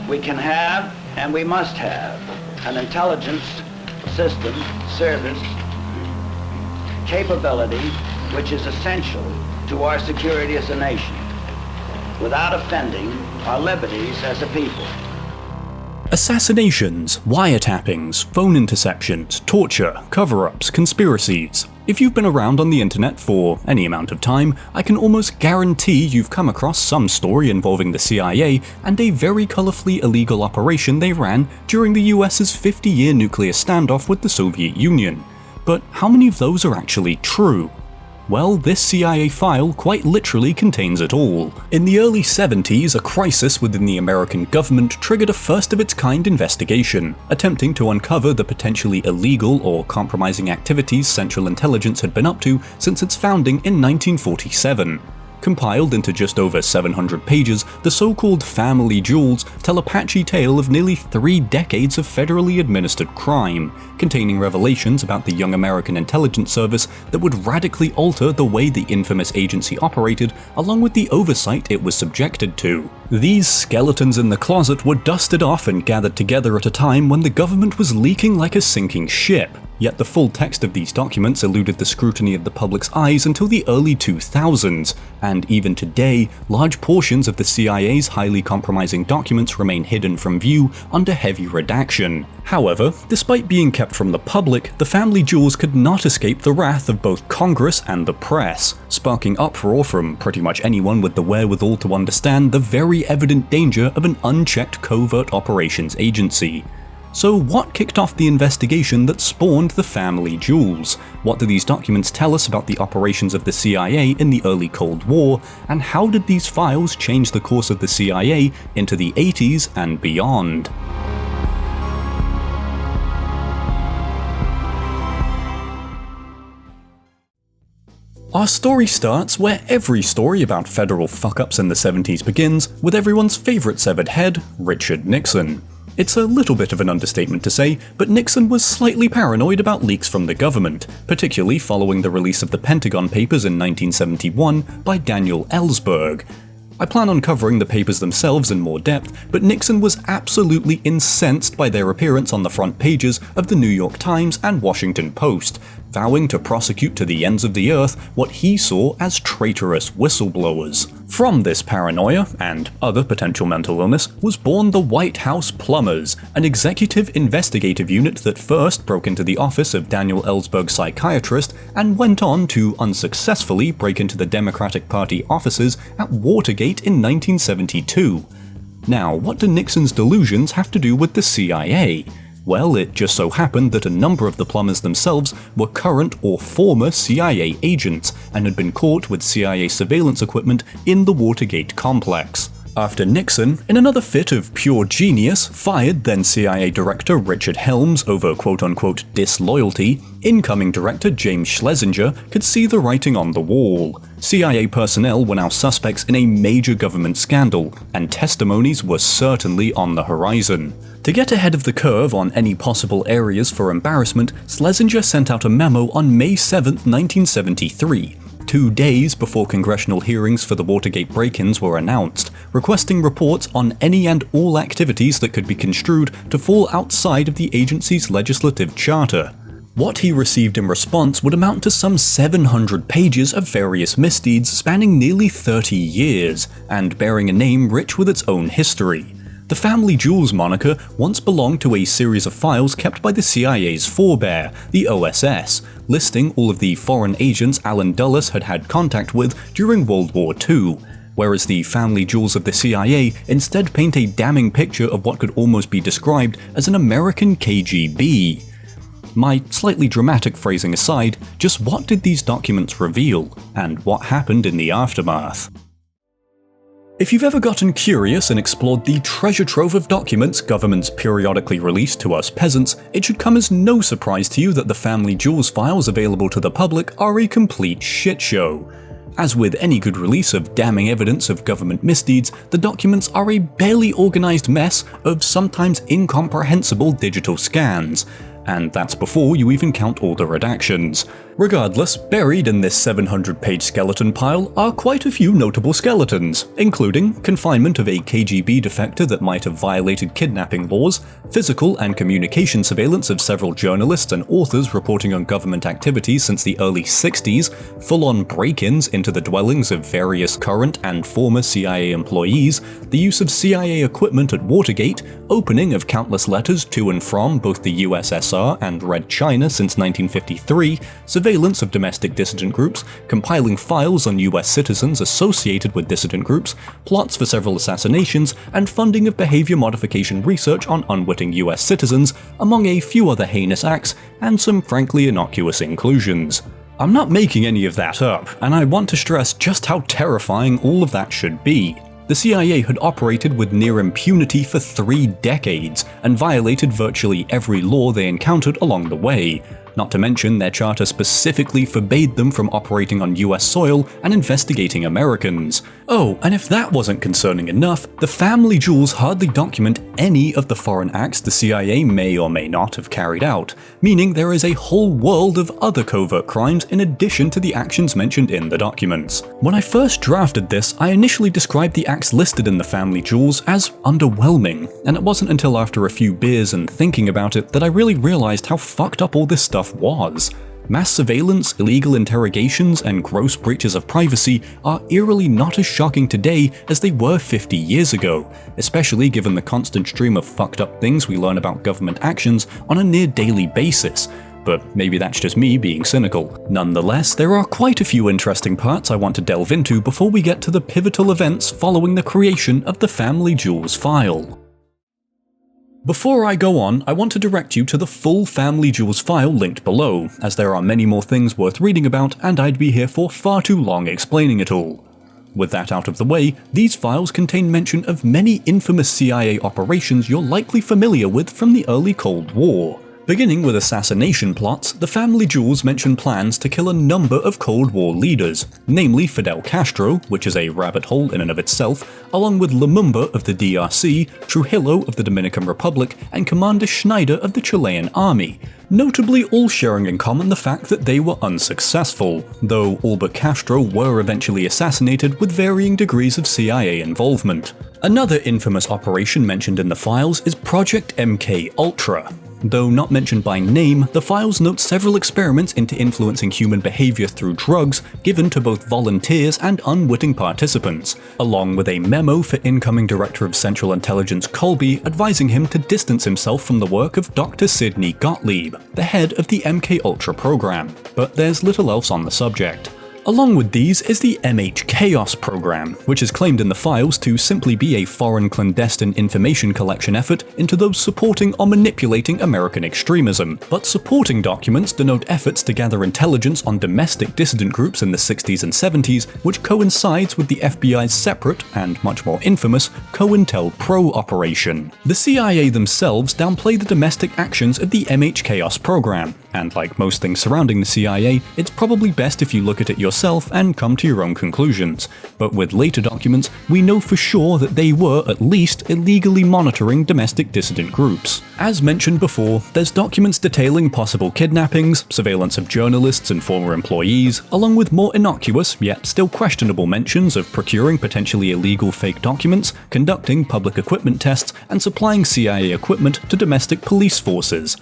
We can have, and we must have, an intelligence system, service, capability, which is essential to our security as a nation, without offending our liberties as a people. Assassinations, wiretappings, phone interceptions, torture, cover-ups, conspiracies. If you've been around on the internet for any amount of time, I can almost guarantee you've come across some story involving the CIA and a very colourfully illegal operation they ran during the US's 50-year nuclear standoff with the Soviet Union. But how many of those are actually true? Well, this CIA file quite literally contains it all. In the early 70s, a crisis within the American government triggered a first-of-its-kind investigation, attempting to uncover the potentially illegal or compromising activities Central Intelligence had been up to since its founding in 1947. Compiled into just over 700 pages, the so-called Family Jewels tell a patchy tale of nearly 3 decades of federally administered crime, containing revelations about the young American intelligence service that would radically alter the way the infamous agency operated, along with the oversight it was subjected to. These skeletons in the closet were dusted off and gathered together at a time when the government was leaking like a sinking ship. Yet the full text of these documents eluded the scrutiny of the public's eyes until the early 2000s, and even today, large portions of the CIA's highly compromising documents remain hidden from view under heavy redaction. However, despite being kept from the public, the Family Jewels could not escape the wrath of both Congress and the press, sparking uproar from pretty much anyone with the wherewithal to understand the very evident danger of an unchecked covert operations agency. So what kicked off the investigation that spawned the Family Jewels? What do these documents tell us about the operations of the CIA in the early Cold War, and how did these files change the course of the CIA into the 80s and beyond? Our story starts where every story about federal fuck-ups in the 70s begins, with everyone's favourite severed head, Richard Nixon. It's a little bit of an understatement to say, but Nixon was slightly paranoid about leaks from the government, particularly following the release of the Pentagon Papers in 1971 by Daniel Ellsberg. I plan on covering the papers themselves in more depth, but Nixon was absolutely incensed by their appearance on the front pages of the New York Times and Washington Post, vowing to prosecute to the ends of the earth what he saw as traitorous whistleblowers. From this paranoia, and other potential mental illness, was born the White House Plumbers, an executive investigative unit that first broke into the office of Daniel Ellsberg's psychiatrist and went on to unsuccessfully break into the Democratic Party offices at Watergate in 1972. Now, what do Nixon's delusions have to do with the CIA? Well, it just so happened that a number of the plumbers themselves were current or former CIA agents and had been caught with CIA surveillance equipment in the Watergate complex. After Nixon, in another fit of pure genius, fired then CIA Director Richard Helms over quote-unquote disloyalty, incoming Director James Schlesinger could see the writing on the wall. CIA personnel were now suspects in a major government scandal, and testimonies were certainly on the horizon. To get ahead of the curve on any possible areas for embarrassment, Schlesinger sent out a memo on May 7, 1973, 2 days before congressional hearings for the Watergate break-ins were announced, requesting reports on any and all activities that could be construed to fall outside of the agency's legislative charter. What he received in response would amount to some 700 pages of various misdeeds spanning nearly 30 years, and bearing a name rich with its own history. The Family Jewels moniker once belonged to a series of files kept by the CIA's forebear, the OSS, listing all of the foreign agents Allen Dulles had had contact with during World War II, whereas the Family Jewels of the CIA instead paint a damning picture of what could almost be described as an American KGB. My slightly dramatic phrasing aside, just what did these documents reveal, and what happened in the aftermath? If you've ever gotten curious and explored the treasure trove of documents governments periodically release to us peasants, it should come as no surprise to you that the Family Jewels files available to the public are a complete shit show. As with any good release of damning evidence of government misdeeds, the documents are a barely organized mess of sometimes incomprehensible digital scans. and that's before you even count all the redactions. Regardless, buried in this 700-page skeleton pile are quite a few notable skeletons, including confinement of a KGB defector that might have violated kidnapping laws, physical and communication surveillance of several journalists and authors reporting on government activities since the early 60s, full-on break-ins into the dwellings of various current and former CIA employees, the use of CIA equipment at Watergate, opening of countless letters to and from both the USSR and Red China since 1953, surveillance of domestic dissident groups, compiling files on US citizens associated with dissident groups, plots for several assassinations, and funding of behavior modification research on unwitting US citizens, among a few other heinous acts, and some frankly innocuous inclusions. I'm not making any of that up, and I want to stress just how terrifying all of that should be. The CIA had operated with near impunity for 3 decades, and violated virtually every law they encountered along the way. Not to mention, their charter specifically forbade them from operating on US soil and investigating Americans. Oh, and if that wasn't concerning enough, the family jewels hardly document any of the foreign acts the CIA may or may not have carried out, meaning there is a whole world of other covert crimes in addition to the actions mentioned in the documents. When I first drafted this, I initially described the acts listed in the family jewels as underwhelming, and it wasn't until after a few beers and thinking about it that I really realized how fucked up all this stuff was. Mass surveillance, illegal interrogations, and gross breaches of privacy are eerily not as shocking today as they were 50 years ago, especially given the constant stream of fucked up things we learn about government actions on a near daily basis. But maybe that's just me being cynical. Nonetheless, there are quite a few interesting parts I want to delve into before we get to the pivotal events following the creation of the Family Jewels file. Before I go on, I want to direct you to the full Family Jewels file linked below, as there are many more things worth reading about and I'd be here for far too long explaining it all. With that out of the way, these files contain mention of many infamous CIA operations you're likely familiar with from the early Cold War. Beginning with assassination plots, the Family Jewels mention plans to kill a number of Cold War leaders, namely Fidel Castro, which is a rabbit hole in and of itself, along with Lumumba of the DRC, Trujillo of the Dominican Republic, and Commander Schneider of the Chilean army, notably all sharing in common the fact that they were unsuccessful, though all but Castro were eventually assassinated with varying degrees of CIA involvement. Another infamous operation mentioned in the files is Project MK-Ultra. Though not mentioned by name, the files note several experiments into influencing human behavior through drugs given to both volunteers and unwitting participants, along with a memo for incoming Director of Central Intelligence Colby advising him to distance himself from the work of Dr. Sidney Gottlieb, the head of the MK-Ultra program. But there's little else on the subject. Along with these is the MH-Chaos program, which is claimed in the files to simply be a foreign clandestine information collection effort into those supporting or manipulating American extremism, but supporting documents denote efforts to gather intelligence on domestic dissident groups in the 60s and 70s, which coincides with the FBI's separate, and much more infamous, COINTELPRO operation. The CIA themselves downplay the domestic actions of the MH-Chaos program, and like most things surrounding the CIA, it's probably best if you look at it yourself and come to your own conclusions. But with later documents, we know for sure that they were at least illegally monitoring domestic dissident groups. As mentioned before, there's documents detailing possible kidnappings, surveillance of journalists and former employees, along with more innocuous yet still questionable mentions of procuring potentially illegal fake documents, conducting public equipment tests, and supplying CIA equipment to domestic police forces.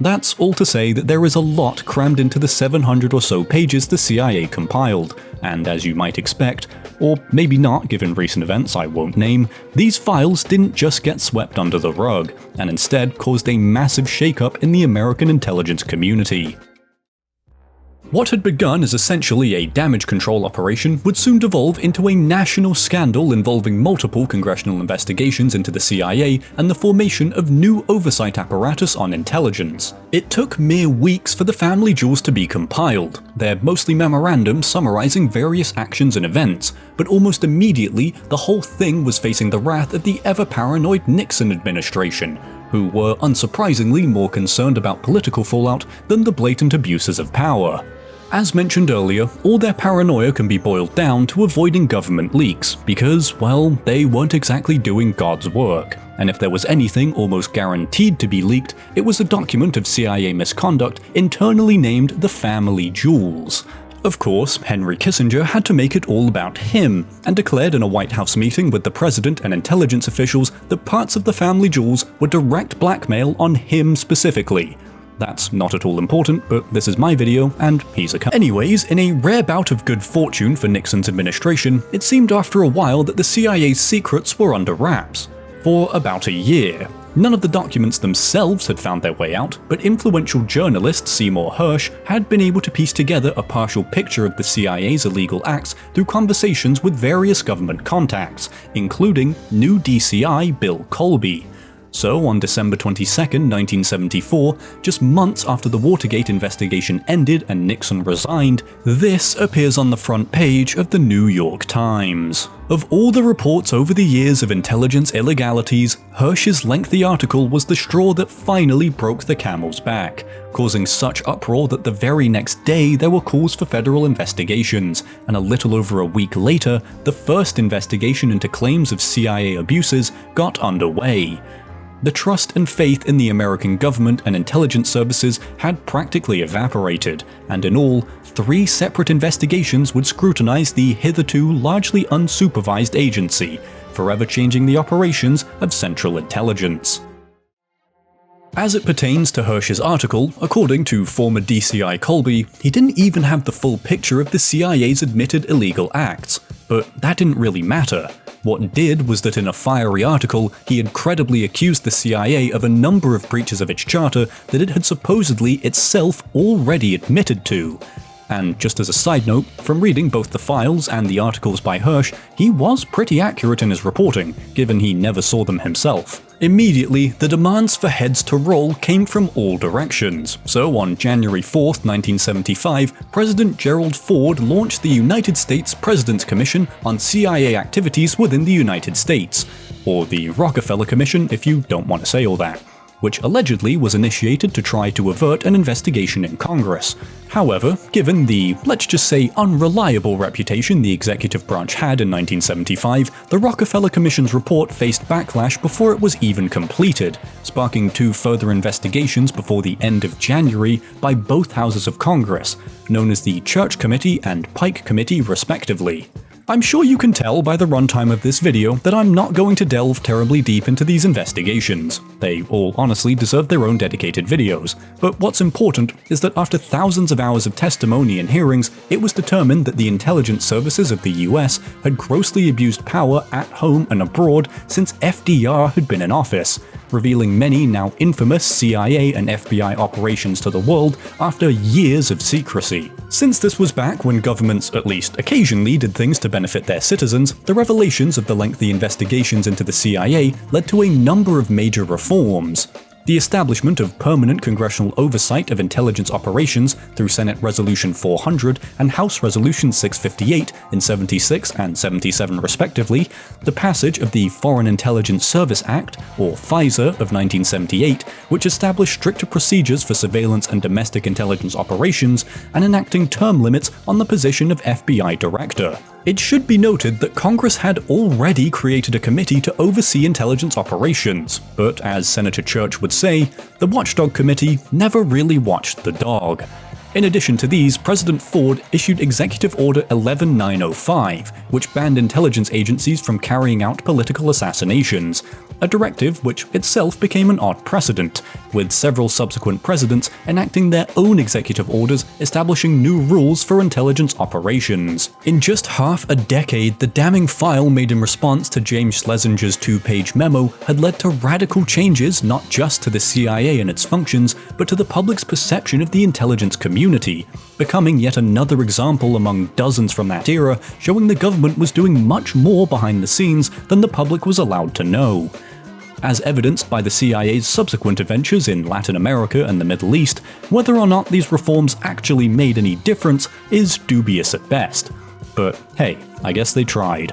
That's all to say that there is a lot crammed into the 700 or so pages the CIA compiled, and as you might expect, or maybe not given recent events I won't name, these files didn't just get swept under the rug, and instead caused a massive shakeup in the American intelligence community. What had begun as essentially a damage control operation would soon devolve into a national scandal involving multiple congressional investigations into the CIA and the formation of new oversight apparatus on intelligence. It took mere weeks for the Family Jewels to be compiled, their mostly memorandums summarizing various actions and events, but almost immediately the whole thing was facing the wrath of the ever-paranoid Nixon administration, who were unsurprisingly more concerned about political fallout than the blatant abuses of power. As mentioned earlier, all their paranoia can be boiled down to avoiding government leaks, because, well, they weren't exactly doing God's work. And if there was anything almost guaranteed to be leaked, it was a document of CIA misconduct internally named the Family Jewels. Of course, Henry Kissinger had to make it all about him, and declared in a White House meeting with the president and intelligence officials that parts of the Family Jewels were direct blackmail on him specifically. That's not at all important, but this is my video, and he's a Anyways, in a rare bout of good fortune for Nixon's administration, it seemed after a while that the CIA's secrets were under wraps. For about a year. None of the documents themselves had found their way out, but influential journalist Seymour Hersh had been able to piece together a partial picture of the CIA's illegal acts through conversations with various government contacts, including new DCI Bill Colby. So, on December 22, 1974, just months after the Watergate investigation ended and Nixon resigned, this appears on the front page of the New York Times. Of all the reports over the years of intelligence illegalities, Hersh's lengthy article was the straw that finally broke the camel's back, causing such uproar that the very next day there were calls for federal investigations, and a little over a week later, the first investigation into claims of CIA abuses got underway. The trust and faith in the American government and intelligence services had practically evaporated, and in all, 3 separate investigations would scrutinize the hitherto largely unsupervised agency, forever changing the operations of Central Intelligence. As it pertains to Hersh's article, according to former DCI Colby, he didn't even have the full picture of the CIA's admitted illegal acts, but that didn't really matter. What did was that in a fiery article, he had credibly accused the CIA of a number of breaches of its charter that it had supposedly itself already admitted to. And just as a side note, from reading both the files and the articles by Hersh, he was pretty accurate in his reporting, given he never saw them himself. Immediately, the demands for heads to roll came from all directions, so on January 4, 1975, President Gerald Ford launched the United States President's Commission on CIA Activities within the United States, or the Rockefeller Commission if you don't want to say all that, which allegedly was initiated to try to avert an investigation in Congress. However, given the, let's just say, unreliable reputation the executive branch had in 1975, the Rockefeller Commission's report faced backlash before it was even completed, sparking 2 further investigations before the end of January by both houses of Congress, known as the Church Committee and Pike Committee respectively. I'm sure you can tell by the runtime of this video that I'm not going to delve terribly deep into these investigations. They all honestly deserve their own dedicated videos. But what's important is that after thousands of hours of testimony and hearings, it was determined that the intelligence services of the US had grossly abused power at home and abroad since FDR had been in office, revealing many now infamous CIA and FBI operations to the world after years of secrecy. Since this was back when governments at least occasionally did things to benefit their citizens, the revelations of the lengthy investigations into the CIA led to a number of major reforms. The establishment of permanent congressional oversight of intelligence operations through Senate Resolution 400 and House Resolution 658 in 76 and 77 respectively, the passage of the Foreign Intelligence Service Act, or FISA, of 1978, which established stricter procedures for surveillance and domestic intelligence operations, and enacting term limits on the position of FBI director. It should be noted that Congress had already created a committee to oversee intelligence operations, but as Senator Church would say, the Watchdog Committee never really watched the dog. In addition to these, President Ford issued Executive Order 11905, which banned intelligence agencies from carrying out political assassinations, a directive which itself became an odd precedent, with several subsequent presidents enacting their own executive orders establishing new rules for intelligence operations. In just half a decade, the damning file made in response to James Schlesinger's 2-page memo had led to radical changes not just to the CIA and its functions, but to the public's perception of the intelligence community, becoming yet another example among dozens from that era showing the government was doing much more behind the scenes than the public was allowed to know. As evidenced by the CIA's subsequent adventures in Latin America and the Middle East, whether or not these reforms actually made any difference is dubious at best. But hey, I guess they tried.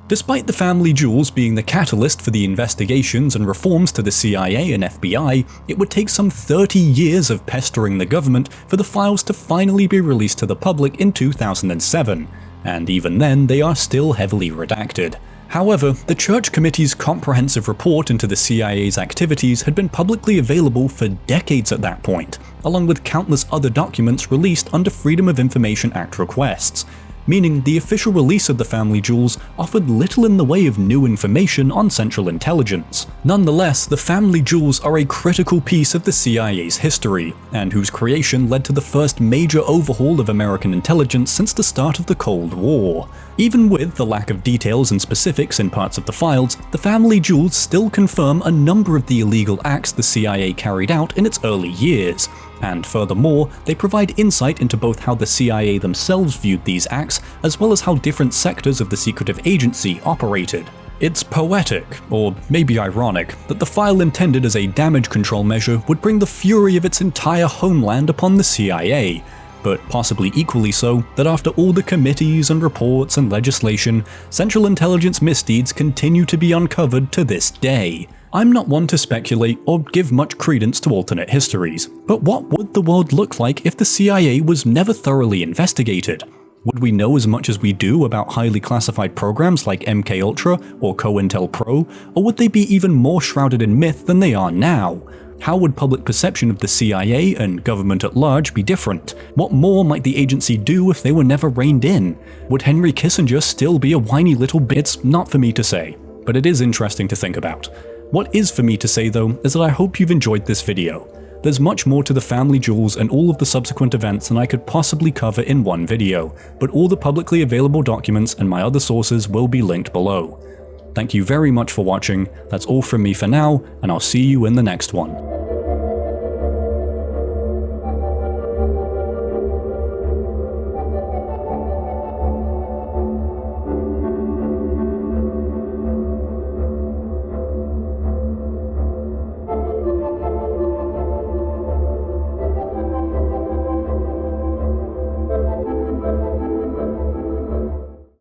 Despite the family jewels being the catalyst for the investigations and reforms to the CIA and FBI, it would take some 30 years of pestering the government for the files to finally be released to the public in 2007, and even then they are still heavily redacted. However, the Church Committee's comprehensive report into the CIA's activities had been publicly available for decades at that point, along with countless other documents released under Freedom of Information Act requests, meaning the official release of the family jewels offered little in the way of new information on Central Intelligence. Nonetheless, the family jewels are a critical piece of the CIA's history, and whose creation led to the first major overhaul of American intelligence since the start of the Cold War. Even with the lack of details and specifics in parts of the files, the family jewels still confirm a number of the illegal acts the CIA carried out in its early years, and furthermore, they provide insight into both how the CIA themselves viewed these acts, as well as how different sectors of the secretive agency operated. It's poetic, or maybe ironic, that the file intended as a damage control measure would bring the fury of its entire homeland upon the CIA, but possibly equally so, that after all the committees and reports and legislation, Central Intelligence misdeeds continue to be uncovered to this day. I'm not one to speculate or give much credence to alternate histories, but what would the world look like if the CIA was never thoroughly investigated? Would we know as much as we do about highly classified programs like MKUltra or COINTELPRO, or would they be even more shrouded in myth than they are now? How would public perception of the CIA and government at large be different? What more might the agency do if they were never reined in? Would Henry Kissinger still be a whiny little bit? It's not for me to say, but it is interesting to think about. What is for me to say though is that I hope you've enjoyed this video. There's much more to the family jewels and all of the subsequent events than I could possibly cover in one video, but all the publicly available documents and my other sources will be linked below. Thank you very much for watching, that's all from me for now, and I'll see you in the next one.